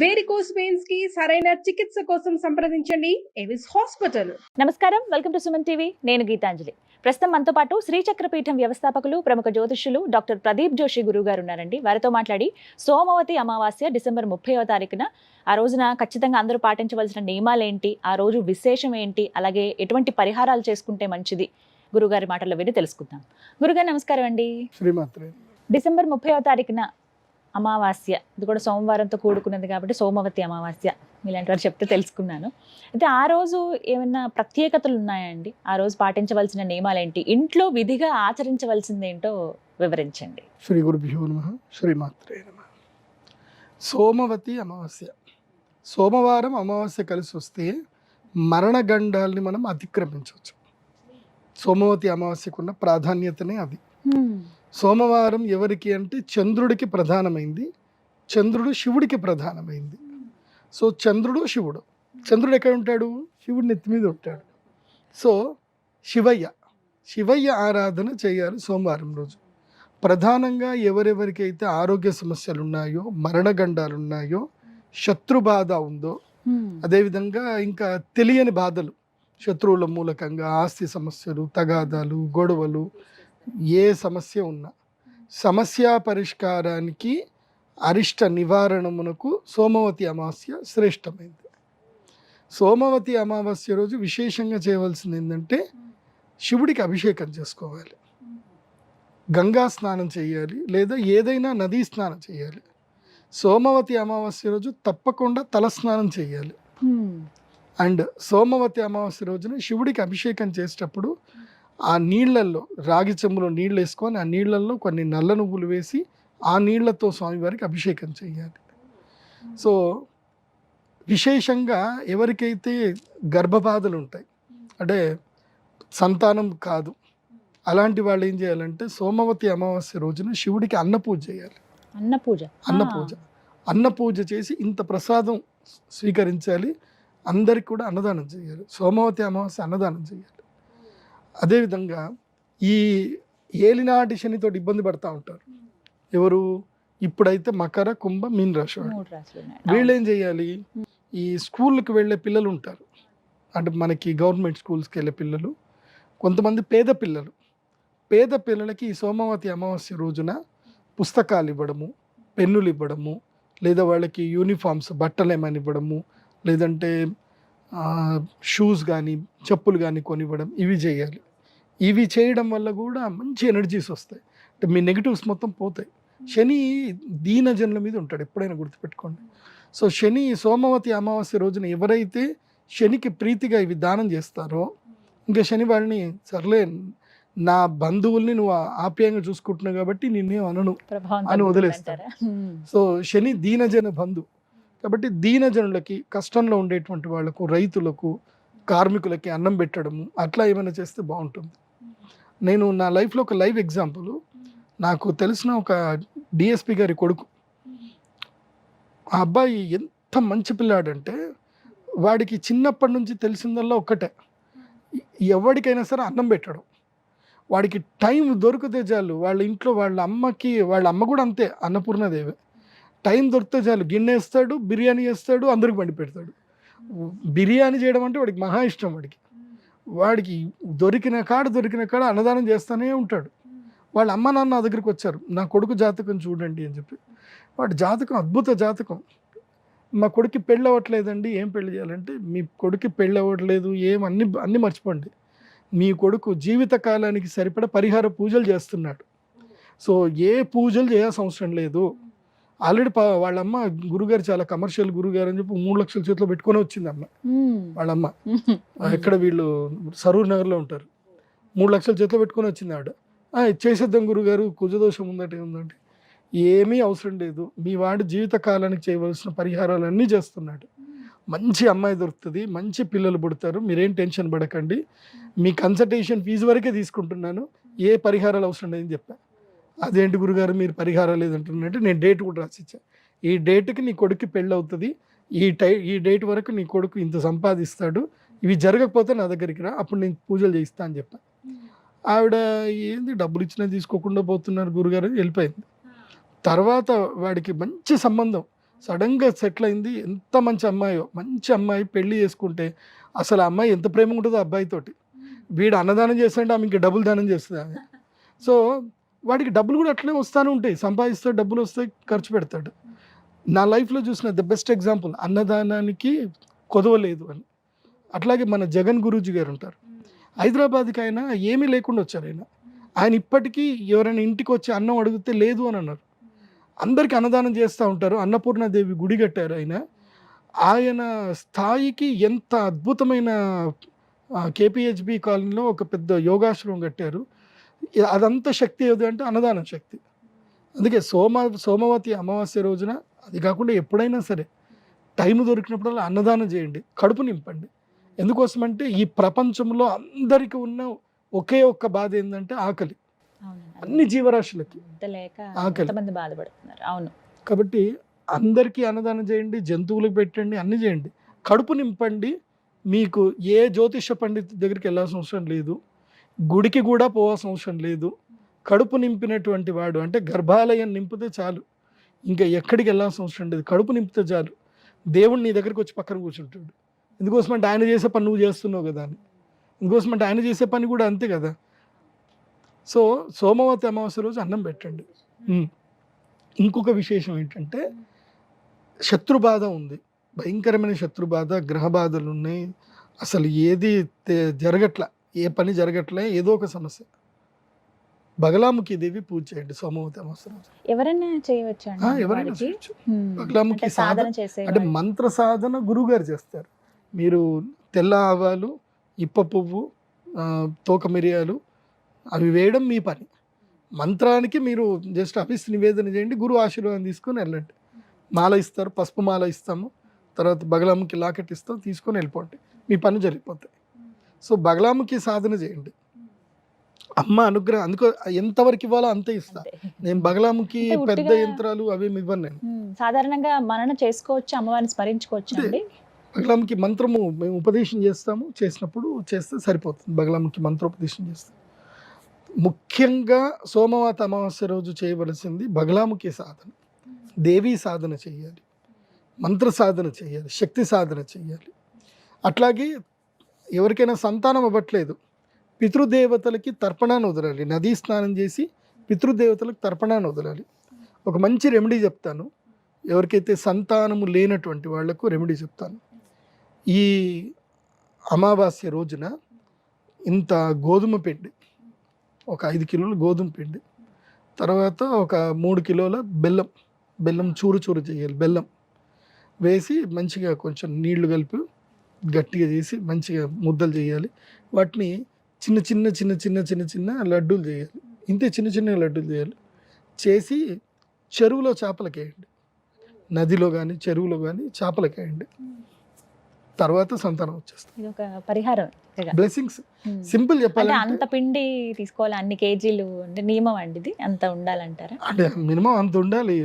Varicose veins కి సరైన చికిత్స కోసం సంప్రదించండి ఎవిస్ హాస్పిటల్. నమస్కారం, వెల్కమ్ టు సుమన్ టీవీ. నేను గీతాంజలి. ప్రస్తుతం మనతో పాటు శ్రీచక్రపీఠం వ్యవస్థాపకులు, ప్రముఖ జ్యోతిష్యులు డాక్టర్ ప్రదీప్ జోషి గురువు గారు ఉన్నారండి. వారితో మాట్లాడి సోమవతి అమావాస్య డిసెంబర్ 30వ తారీఖున ఆ రోజున ఖచ్చితంగా అందరూ పాటించవలసిన నియమాలు ఏంటి, ఆ రోజు విశేషం ఏంటి, అలాగే ఎటువంటి పరిహారాలు చేసుకుంటే మంచిది, గురుగారి మాటల్లో విని తెలుసుకుందాం. గురుగారు నమస్కారం అండి. డిసెంబర్ 30వ తారీఖున అమావాస్య, ఇది కూడా సోమవారంతో కూడుకున్నది కాబట్టి సోమవతి అమావాస్య ఇలాంటి వారు చెప్తే తెలుసుకున్నాను. అయితే ఆ రోజు ఏమైనా ప్రత్యేకతలు ఉన్నాయండి? ఆ రోజు పాటించవలసిన నియమాలు ఏంటి, ఇంట్లో విధిగా ఆచరించవలసింది ఏంటో వివరించండి. శ్రీ గురుభ్యో నమః. శ్రీమాత్రే నమః. సోమవతి అమావాస్య, సోమవారం అమావాస్య కలిసి వస్తే మరణగండాల్ని మనం అతిక్రమించవచ్చు. సోమవతి అమావాస్యకున్న ప్రాధాన్యతనే అది. సోమవారం ఎవరికి అంటే చంద్రుడికి ప్రధానమైంది, చంద్రుడు శివుడికి ప్రధానమైంది. సో చంద్రుడు శివుడు, చంద్రుడు ఎక్కడ ఉంటాడు? శివుడి నెత్తి మీద ఉంటాడు. సో శివయ్య ఆరాధన చేయాలి సోమవారం రోజు. ప్రధానంగా ఎవరెవరికైతే ఆరోగ్య సమస్యలు ఉన్నాయో, మరణగండాలు ఉన్నాయో, శత్రుబాధ ఉందో, అదేవిధంగా ఇంకా తెలియని బాధలు, శత్రువుల మూలకంగా ఆస్తి సమస్యలు, తగాదాలు, గొడవలు, ఏ సమస్య ఉన్నా సమస్య పరిష్కారానికి, అరిష్ట నివారణమునకు సోమవతి అమావాస్య శ్రేష్టమైంది. సోమవతి అమావాస్య రోజు విశేషంగా చేయవలసింది ఏంటంటే శివుడికి అభిషేకం చేసుకోవాలి, గంగా స్నానం చేయాలి, లేదా ఏదైనా నదీ స్నానం చేయాలి. సోమవతి అమావాస్య రోజు తప్పకుండా తలస్నానం చేయాలి. అండ్ సోమవతి అమావాస్య రోజున శివుడికి అభిషేకం చేసేటప్పుడు ఆ నీళ్లల్లో, రాగి చెంబులో నీళ్ళు వేసుకొని ఆ నీళ్లలో కొన్ని నల్ల నువ్వులు వేసి ఆ నీళ్లతో స్వామివారికి అభిషేకం చేయాలి. సో విశేషంగా ఎవరికైతే గర్భబాధలు ఉంటాయి, అంటే సంతానం కాదు, అలాంటి వాళ్ళు ఏం చేయాలంటే సోమవతి అమావాస్య రోజున శివుడికి అన్నపూజ చేయాలి. అన్నపూజ చేసి ఇంత ప్రసాదం స్వీకరించాలి. అందరికి కూడా అన్నదానం చేయాలి. సోమవతి అమావాస్య అన్నదానం చేయాలి. అదేవిధంగా ఈ ఏలినాటి శనితో ఇబ్బంది పడతా ఉంటారు ఎవరు? ఇప్పుడైతే మకర, కుంభ, మీన రాశి వీళ్ళు ఏం చేయాలి? ఈ స్కూళ్ళకి వెళ్ళే పిల్లలు ఉంటారు, అంటే మనకి గవర్నమెంట్ స్కూల్స్కి వెళ్ళే పిల్లలు, కొంతమంది పేద పిల్లలకి ఈ సోమవతి అమావాస్య రోజున పుస్తకాలు ఇవ్వడము, పెన్నులు ఇవ్వడము, లేదా వాళ్ళకి యూనిఫామ్స్ బట్టలు ఏమైనా ఇవ్వడము, లేదంటే షూస్ కానీ చెప్పులు కానీ కొనివ్వడం, ఇవి చేయాలి. ఇవి చేయడం వల్ల కూడా మంచి ఎనర్జీస్ వస్తాయి, అంటే మీ నెగిటివ్స్ మొత్తం పోతాయి. శని దీనజనుల మీద ఉంటాడు, ఎప్పుడైనా గుర్తుపెట్టుకోండి. సో శని సోమవతి అమావాస్య రోజున ఎవరైతే శనికి ప్రీతిగా ఇవి దానం చేస్తారో, ఇంకా శని వాళ్ళని సర్లే నా బంధువుల్ని నువ్వు ఆప్యాయంగా చూసుకుంటున్నావు కాబట్టి నిన్నేం అనను అని వదిలేస్తారు. సో శని దీనజన బంధు కాబట్టి దీనజనులకి, కష్టంలో ఉండేటువంటి వాళ్లకు, రైతులకు, కార్మికులకి అన్నం పెట్టడము, అట్లా ఏమైనా చేస్తే బాగుంటుంది. నేను నా లైఫ్లో ఒక లైవ్ ఎగ్జాంపుల్, నాకు తెలిసిన ఒక డిఎస్పి గారి కొడుకు, ఆ అబ్బాయి ఎంత మంచి పిల్లాడంటే వాడికి చిన్నప్పటి నుంచి తెలిసిందల్లా ఒక్కటే, ఎవరికైనా సరే అన్నం పెట్టడం. వాడికి టైం దొరికితే చాలు, వాళ్ళ ఇంట్లో వాళ్ళ అమ్మ కూడా అంతే, అన్నపూర్ణదేవి, టైం దొరికితే చాలు గిన్నె వేస్తాడు, బిర్యానీ వేస్తాడు, అందరికి వండి పెడతాడు. బిర్యానీ చేయడం అంటే వాడికి మహా ఇష్టం. వాడికి దొరికిన కాడ అన్నదానం చేస్తూనే ఉంటాడు. వాళ్ళ అమ్మ నాన్న నా దగ్గరికి వచ్చారు, నా కొడుకు జాతకం చూడండి అని చెప్పి. వాడి జాతకం అద్భుత జాతకం. మా కొడుకు పెళ్ళి అవ్వట్లేదండి, ఏం పెళ్లి చేయాలంటే, మీ కొడుకు పెళ్ళి అవ్వట్లేదు, అన్నీ మర్చిపోండి, మీ కొడుకు జీవితకాలానికి సరిపడ పరిహార పూజలు చేస్తున్నాడు. సో ఏ పూజలు చేయాల్సిన అవసరం లేదు. ఆల్రెడీ వాళ్ళమ్మ గురుగారు చాలా కమర్షియల్ గురుగారు అని చెప్పి 3 లక్షల చేతిలో పెట్టుకొని వచ్చింది అమ్మ. వాళ్ళమ్మ ఎక్కడ వీళ్ళు సరూర్ నగర్లో ఉంటారు. 3 లక్షల చేతిలో పెట్టుకొని వచ్చింది ఆవిడ. చేసేద్దాం గురుగారు, కుజదోషం ఉందంటే ఏమీ అవసరం లేదు, మీ వాడు జీవితకాలానికి చేయవలసిన పరిహారాలన్నీ చేస్తున్నాడు. మంచి అమ్మాయి దొరుకుతుంది, మంచి పిల్లలు పుడతారు, మీరేం టెన్షన్ పడకండి, మీ కన్సల్టేషన్ ఫీజు వరకే తీసుకుంటున్నాను, ఏ పరిహారాలు అవసరం లేదని చెప్పాను. అదేంటి గురుగారు మీరు పరిహారం లేదంటున్నారంటే, నేను డేట్ కూడా రాసిచ్చా, ఈ డేట్కి నీ కొడుకు పెళ్ళి అవుతుంది, ఈ డేట్ వరకు నీ కొడుకు ఇంత సంపాదిస్తాడు, ఇవి జరగకపోతే నా దగ్గరికి రా, అప్పుడు నేను పూజలు చేయిస్తా అని చెప్పాను. ఆవిడ ఏంది డబ్బులు ఇచ్చినా తీసుకోకుండా పోతున్నారు గురుగారు వెళ్ళిపోయింది. తర్వాత వాడికి మంచి సంబంధం, సడన్గా సెటిల్ అయింది, ఎంత మంచి అమ్మాయో, మంచి అమ్మాయి పెళ్లి చేసుకుంటే అసలు ఆ అమ్మాయి ఎంత ప్రేమ ఉంటుందో అబ్బాయితోటి. వీడు అన్నదానం చేస్తుంటే ఆమె ఇంకా డబుల్ దానం చేస్తుంది ఆమె. సో వాడికి డబ్బులు కూడా అట్లనే వస్తూనే ఉంటాయి, సంపాదిస్తాడు, డబ్బులు వస్తాయి, ఖర్చు పెడతాడు. నా లైఫ్లో చూసిన ద బెస్ట్ ఎగ్జాంపుల్ అన్నదానానికి కొదవలేదు అని. అట్లాగే మన జగన్ గురూజీ గారు ఉంటారు, హైదరాబాద్కి ఆయన ఏమీ లేకుండా వచ్చారు. ఆయన ఇప్పటికీ ఎవరైనా ఇంటికి వచ్చి అన్నం అడిగితే లేదు అని అన్నారు. అందరికీ అన్నదానం చేస్తూ ఉంటారు. అన్నపూర్ణాదేవి గుడి కట్టారు ఆయన స్థాయికి. ఎంత అద్భుతమైన కేపీహెచ్బి కాలనీలో ఒక పెద్ద యోగాశ్రమం కట్టారు. అదంతా శక్తి ఏది అంటే అన్నదానం శక్తి. అందుకే సోమవతి అమావాస్య రోజున, అది కాకుండా ఎప్పుడైనా సరే టైం దొరికినప్పుడల్లా అన్నదానం చేయండి, కడుపు నింపండి. ఎందుకోసమంటే ఈ ప్రపంచంలో అందరికీ ఉన్న ఒకే ఒక్క బాధ ఏంటంటే ఆకలి. అన్ని జీవరాశులకి ఆకలి, బాధపడుతున్నారు. అవును. కాబట్టి అందరికీ అన్నదానం చేయండి, జంతువులకు పెట్టండి, అన్ని చేయండి, కడుపు నింపండి. మీకు ఏ జ్యోతిష పండితు దగ్గరికి వెళ్ళాల్సిన అవసరం లేదు, గుడికి కూడా పోవాల్సిన అవసరం లేదు. కడుపు నింపినటువంటి వాడు అంటే గర్భాలయం నింపితే చాలు, ఇంకా ఎక్కడికి వెళ్ళాల్సిన అవసరం లేదు. కడుపు నింపితే చాలు, దేవుడు నీ దగ్గరికి వచ్చి పక్కన కూర్చుంటాడు. ఎందుకోసమంటే ఆయన చేసే పని నువ్వు చేస్తున్నావు కదా అని. ఎందుకోసమంటే ఆయన చేసే పని కూడా అంతే కదా. సో సోమవతి అమావాస్య రోజు అన్నం పెట్టండి. ఇంకొక విశేషం ఏంటంటే శత్రుబాధ ఉంది, భయంకరమైన శత్రుబాధ, గ్రహ బాధలు ఉన్నాయి, అసలు ఏది జరగట్ల, ఏ పని జరగట్లే, ఏదో ఒక సమస్య. బగలాముఖి దేవి పూజ చేయండి సోమవతి అమావాస్య రోజు. ఎవరైనా చేయవచ్చు, ఎవరైనా చేయొచ్చు. బగలాముఖి సాధన అంటే మంత్ర సాధన గురువు గారు చేస్తారు. మీరు తెల్ల ఆవాలు, ఇప్ప పువ్వు, తోక మిరియాలు అవి వేయడం మీ పని. మంత్రానికి మీరు జస్ట్ అభిస్ నివేదన చేయండి, గురువు ఆశీర్వాదం తీసుకొని వెళ్ళండి. మాల ఇస్తారు, పసుపు మాల ఇస్తాము, తర్వాత బగలాముఖి లాకెట్ ఇస్తాం, తీసుకొని వెళ్ళిపోండి, మీ పని జరిగిపోతాయి. సో బగలాముఖి సాధన చేయండి, అమ్మ అనుగ్రహం. అందుకో ఎంతవరకు ఇవ్వాలో అంతే ఇస్తా నేను. బగలాముఖి పెద్ద యంత్రాలు అవి ఇవ్వను నేను. సాధారణంగా మనన చేసుకోవచ్చు, అమ్మవారిని స్మరించుకోవచ్చు అండి. బగలాముఖి మంత్రము మేము ఉపదేశం చేస్తాము, చేసినప్పుడు చేస్తే సరిపోతుంది. బగలాముఖి మంత్రోపదేశం చేస్తాం. ముఖ్యంగా సోమవతి అమావాస్య రోజు చేయవలసింది బగలాముఖి సాధన, దేవీ సాధన చేయాలి, మంత్ర సాధన చేయాలి, శక్తి సాధన చేయాలి. అట్లాగే ఎవరికైనా సంతానం అవ్వట్లేదు, పితృదేవతలకి తర్పణాన్ని వదలాలి. నదీ స్నానం చేసి పితృదేవతలకు తర్పణాన్ని వదలాలి. ఒక మంచి రెమెడీ చెప్తాను, ఎవరికైతే సంతానము లేనటువంటి వాళ్లకు రెమెడీ చెప్తాను. ఈ అమావాస్య రోజున ఇంత గోధుమ పిండి, ఒక 5 కిలోల గోధుమ పిండి, తర్వాత ఒక 3 కిలోల బెల్లం చూరు చేయాలి. బెల్లం వేసి మంచిగా కొంచెం నీళ్లు కలిపి గట్టిగా చేసి మంచిగా ముద్దలు చేయాలి. వాటిని చిన్న చిన్న చిన్న చిన్న చిన్న చిన్న లడ్డూలు చేయాలి. ఇంతే చిన్న చిన్న లడ్డూలు చేయాలి. చేసి చెరువులో చేపలకి వేయండి, నదిలో కానీ చెరువులో కానీ చేపలకి వేయండి. తర్వాత సంతానం వచ్చేస్తుంది. ఇది ఒక పరిహారం, బ్లెస్సింగ్స్. సింపుల్ చెప్పాలి, అంత పిండి తీసుకోవాలి, అన్ని కేజీలు అంటే నియమం అండి ఇది, అంత ఉండాలంటారా? అంటే మినిమం అంత ఉండాలి.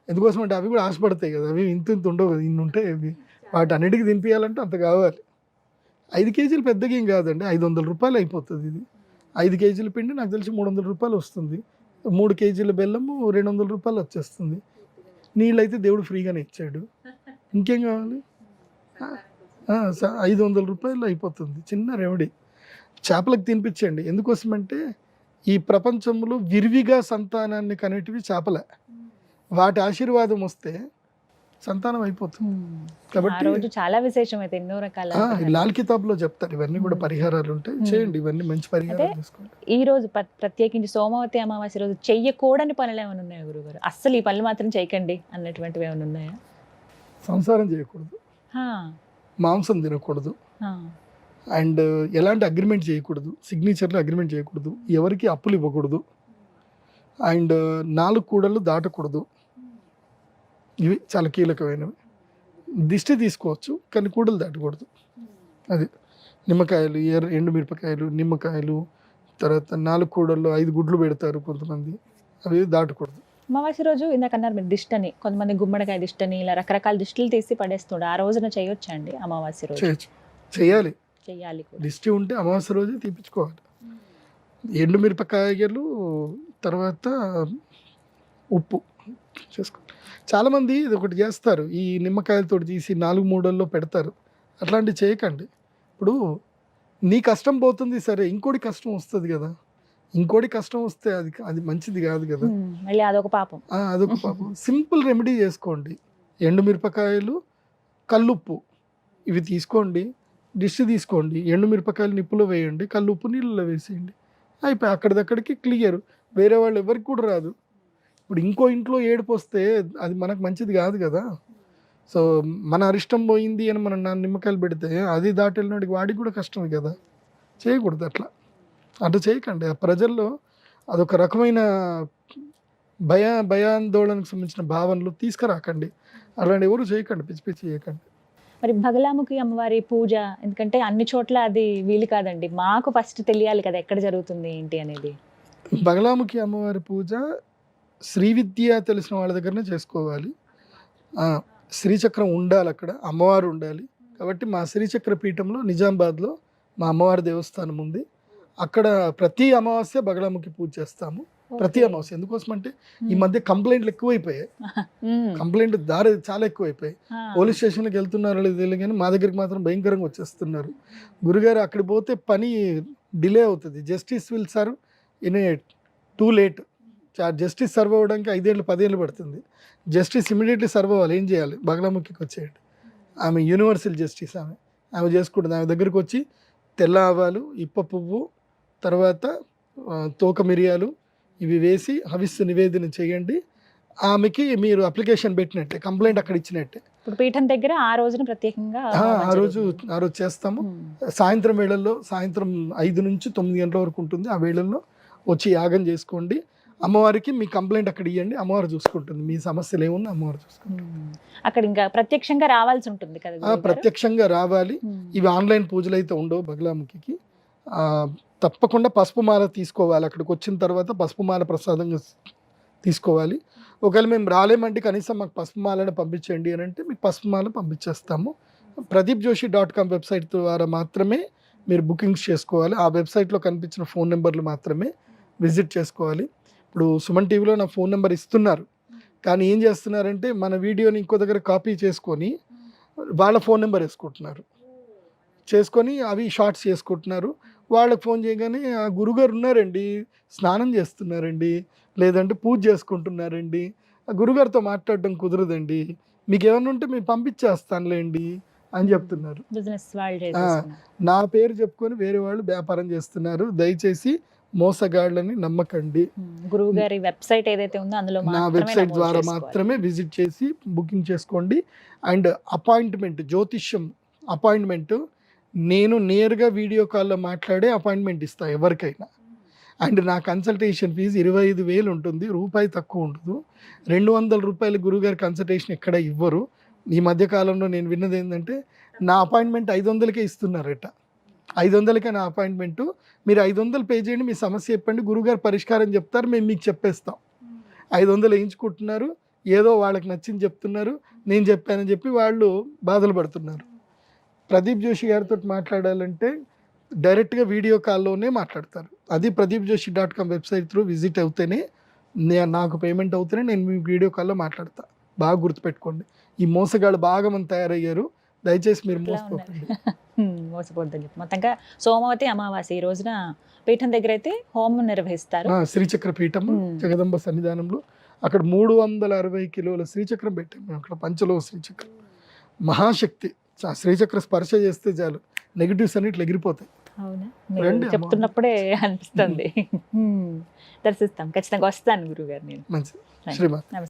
ఎందుకోసం అంటే అవి కూడా ఆశపడతాయి కదా, అవి ఇంత ఉండవు కదా, ఇన్ని ఉంటాయి. అవి వాటి అన్నిటికీ తినిపించాలంటే అంత కావాలి. 5 కేజీలు పెద్దగా ఏం కాదండి, 500 రూపాయలు అయిపోతుంది. ఇది 5 కేజీల పిండి నాకు తెలిసి 300 రూపాయలు వస్తుంది. 3 కేజీల బెల్లము 200 రూపాయలు వచ్చేస్తుంది. నీళ్ళు అయితే దేవుడు ఫ్రీగానే ఇచ్చాడు, ఇంకేం కావాలి. 500 రూపాయలు అయిపోతుంది, చిన్న రెమెడీ. చేపలకు తినిపించండి. ఎందుకోసమంటే ఈ ప్రపంచంలో విరివిగా సంతానాన్ని కనేటివి చేపలే. వాటి ఆశీర్వాదం వస్తే సంతానం అయిపోతుంది. కాబట్టి చాలా విశేషం అయితే ఎన్నో రకాల లాల్ కితాబ్లో చెప్తారు, ఇవన్నీ కూడా పరిహారాలు ఉంటాయి, చేయండి. ఇవన్నీ మంచి పరిహారాలు తీసుకోండి. ఈ రోజు ప్రత్యేకించి సోమవతి అమావాస్య రోజు చెయ్యకూడని పనులు ఏమైనా ఉన్నాయా గురుగారు? అస్సలు ఈ పనులు మాత్రం చేయకండి అన్నటువంటివి ఏమైనా ఉన్నాయా? సంసారం చేయకూడదు, మాంసం తినకూడదు, అండ్ ఎలాంటి అగ్రిమెంట్ చేయకూడదు, సిగ్నేచర్లో అగ్రిమెంట్ చేయకూడదు, ఎవరికి అప్పులు ఇవ్వకూడదు, అండ్ 4 కూడళ్ళు దాటకూడదు. ఇవి చాలా కీలకమైనవి. దిష్టి తీసుకోవచ్చు కానీ కూడలు దాటకూడదు. అది నిమ్మకాయలు, ఎండుమిరపకాయలు, నిమ్మకాయలు, తర్వాత 4 కూడల్లో 5 గుడ్లు పెడతారు కొంతమంది, అవి దాటకూడదు. అమావాస్య రోజు ఇందాక అన్నారు మీరు దిష్టి అని, కొంతమంది గుమ్మడికాయ దిష్టి అని ఇలా రకరకాల దిష్టిలు తీసి పడేస్తుండే, ఆ రోజున చేయొచ్చా అండి? అమావాస్య రోజు చేయాలి. దిష్టి ఉంటే అమావాస్య రోజే తీపించుకోవాలి. ఎండుమిరపకాయలు, తర్వాత ఉప్పు, చేసుకో. చాలామంది ఇది ఒకటి చేస్తారు, ఈ నిమ్మకాయలతో తీసి 4 మూడల్లో పెడతారు. అట్లాంటివి చేయకండి. ఇప్పుడు నీ కష్టం పోతుంది సరే, ఇంకోటి కష్టం వస్తుంది కదా, ఇంకోటి కష్టం వస్తే అది అది మంచిది కాదు కదా. మళ్ళీ అదొక పాపం. అదొక పాపం. సింపుల్ రెమెడీ చేసుకోండి. ఎండుమిరపకాయలు, కల్లుప్పు ఇవి తీసుకోండి, డిష్ తీసుకోండి, ఎండుమిరపకాయలు నిప్పులో వేయండి, కల్లుప్పు నీళ్ళలో వేసేయండి, అయిపోయి అక్కడిదక్కడికి క్లియర్. వేరే వాళ్ళు ఎవరికి కూడా రాదు. ఇప్పుడు ఇంకో ఇంట్లో ఏడుపు వస్తే అది మనకు మంచిది కాదు కదా. సో మన అరిష్టం పోయింది అని మనం నిమ్మకాయలు పెడితే అది దాటి వెళ్ళినడికి వాడికి కూడా కష్టమే కదా. చేయకూడదు అట్లా. అట్లా చేయకండి. ఆ ప్రజల్లో అదొక రకమైన భయాందోళనకు సంబంధించిన భావనలు తీసుకురాకండి. అలాంటి ఎవరు చేయకండి, పిచ్చి పిచ్చి చేయకండి. మరి బగలాముఖి అమ్మవారి పూజ, ఎందుకంటే అన్ని చోట్ల అది వీలు కాదండి, మాకు ఫస్ట్ తెలియాలి కదా ఎక్కడ జరుగుతుంది ఏంటి అనేది. బగలాముఖి అమ్మవారి పూజ శ్రీవిద్య తెలిసిన వాళ్ళ దగ్గరనే చేసుకోవాలి. శ్రీచక్రం ఉండాలి, అక్కడ అమ్మవారు ఉండాలి. కాబట్టి మా శ్రీచక్ర పీఠంలో నిజామాబాద్లో మా అమ్మవారి దేవస్థానం ఉంది. అక్కడ ప్రతి అమావాస్య బగలాముఖి పూజ చేస్తాము. ప్రతి అమావాస్య. ఎందుకోసం అంటే ఈ మధ్య కంప్లైంట్లు ఎక్కువైపోయాయి. కంప్లైంట్ దారి చాలా ఎక్కువైపోయాయి. పోలీస్ స్టేషన్కి వెళ్తున్నారో లేదు తెలియదు కానీ మా దగ్గరికి మాత్రం భయంకరంగా వచ్చేస్తున్నారు. గురుగారు అక్కడికి పోతే పని డిలే అవుతుంది. Justice will serve in too late. Justice serve అవ్వడానికి 5 ఏళ్ళు 10 ఏళ్ళు పడుతుంది. జస్టిస్ ఇమీడియట్లీ సర్వ్ అవ్వాలి. ఏం చేయాలి? బగలాముఖికి వచ్చేయండి. ఆమె యూనివర్సల్ జస్టిస్. ఆమె చేసుకుంటుంది. ఆమె దగ్గరికి వచ్చి తెల్ల ఆవాలు, ఇప్ప పువ్వు, తర్వాత తోక మిరియాలు ఇవి వేసి హవిస్సు నివేదన చేయండి. ఆమెకి మీరు అప్లికేషన్ పెట్టినట్టే, కంప్లైంట్ అక్కడ ఇచ్చినట్టే. ఇప్పుడు పీఠం దగ్గర ఆ రోజున ప్రత్యేకంగా ఆ రోజు చేస్తాము. సాయంత్రం వేళల్లో, సాయంత్రం 5 నుంచి 9 గంటల వరకు ఉంటుంది. ఆ వేళల్లో వచ్చి యాగం చేసుకోండి. అమ్మవారికి మీ కంప్లైంట్ అక్కడ ఇవ్వండి, అమ్మవారు చూసుకుంటుంది. మీ సమస్యలు ఏముంది అమ్మవారు చూసుకుంటుంది. అక్కడ ఇంకా ప్రత్యక్షంగా రావాల్సి ఉంటుంది కదా. ప్రత్యక్షంగా రావాలి. ఇవి ఆన్లైన్ పూజలు అయితే ఉండవు బగలాముఖికి. తప్పకుండా పసుపు మాల తీసుకోవాలి. అక్కడికి వచ్చిన తర్వాత పసుపు మాల ప్రసాదంగా తీసుకోవాలి. ఒకవేళ మేము రాలేమంటే కనీసం మాకు పసుపు మాలను పంపించండి అని అంటే మీకు పసుపు మాల పంపించేస్తాము. pradeepjoshi.com వెబ్సైట్ ద్వారా మాత్రమే మీరు బుకింగ్స్ చేసుకోవాలి. ఆ వెబ్సైట్లో కనిపించిన ఫోన్ నెంబర్లు మాత్రమే విజిట్ చేసుకోవాలి. ఇప్పుడు సుమన్ టీవీలో నా ఫోన్ నెంబర్ ఇస్తున్నారు, కానీ ఏం చేస్తున్నారంటే మన వీడియోని ఇంకో దగ్గర కాపీ చేసుకొని వాళ్ళ ఫోన్ నెంబర్ చేసుకొని అవి షార్ట్స్ చేసుకుంటున్నారు. వాళ్ళకి ఫోన్ చేయగానే ఆ గురుగారు ఉన్నారండి, స్నానం చేస్తున్నారండి, లేదంటే పూజ చేసుకుంటున్నారండి, ఆ గురుగారితో మాట్లాడడం కుదరదండి, మీకు ఏమన్నా ఉంటే మేము పంపించేస్తానులేండి అని చెప్తున్నారు. నా పేరు చెప్పుకొని వేరే వాళ్ళు వ్యాపారం చేస్తున్నారు. దయచేసి మోసగాళ్ళని నమ్మకండి. గురువు గారి వెబ్సైట్ ఏదైతే ఉందో అందులో నా వెబ్సైట్ ద్వారా మాత్రమే విజిట్ చేసి బుకింగ్ చేసుకోండి. అండ్ అపాయింట్మెంట్, జ్యోతిష్యం అపాయింట్మెంట్ నేను నేరుగా వీడియో కాల్లో మాట్లాడే అపాయింట్మెంట్ ఇస్తాను ఎవరికైనా. అండ్ నా కన్సల్టేషన్ ఫీజు 25,000 ఉంటుంది, రూపాయి తక్కువ ఉండదు. 200 రూపాయలు గురుగారి కన్సల్టేషన్ ఎక్కడ ఇవ్వరు. ఈ మధ్యకాలంలో నేను విన్నది ఏంటంటే నా అపాయింట్మెంట్ 500కే ఇస్తున్నారట. 500కే నా అపాయింట్మెంటు. మీరు 500 పే చేయండి, మీ సమస్య చెప్పండి, గురుగారు పరిష్కారం చెప్తారు, మేము మీకు చెప్పేస్తాం. 500 వేయించుకుంటున్నారు, ఏదో వాళ్ళకి నచ్చింది చెప్తున్నారు, నేను చెప్పానని చెప్పి వాళ్ళు బాధలు పడుతున్నారు. ప్రదీప్ జోషి గారితో మాట్లాడాలంటే డైరెక్ట్గా వీడియో కాల్లోనే మాట్లాడతారు. అది pradeepjoshi.com వెబ్సైట్ త్రూ విజిట్ అవుతేనే నాకు పేమెంట్ అవుతేనే నేను మీ వీడియో కాల్లో మాట్లాడతా. బాగా గుర్తుపెట్టుకోండి. ఈ మోసగాళ్ళు బాగా మంది తయారయ్యారు, దయచేసి మీరు మోసపోద్దని చెప్పి. మొత్తంగా సోమవతి అమావాస్య ఈ రోజున పీఠం దగ్గర అయితే హోమం నిర్వహిస్తారు. శ్రీచక్ర పీఠం జగదంబ సన్నిధానంలో అక్కడ 360 కిలోల శ్రీచక్రం పెట్టాం మేము. అక్కడ పంచలో శ్రీచక్రం మహాశక్తి. శ్రీచక్ర స్పర్శ చేస్తే చాలు నెగిటివ్స్ అన్ని ఇట్లా ఎగిరిపోతాయి. అవునా, చెప్తున్నప్పుడే అనిపిస్తుంది. దర్శిస్తాం, ఖచ్చితంగా వస్తాను గురుగారు నేను. మంచిది. శ్రీమాన్.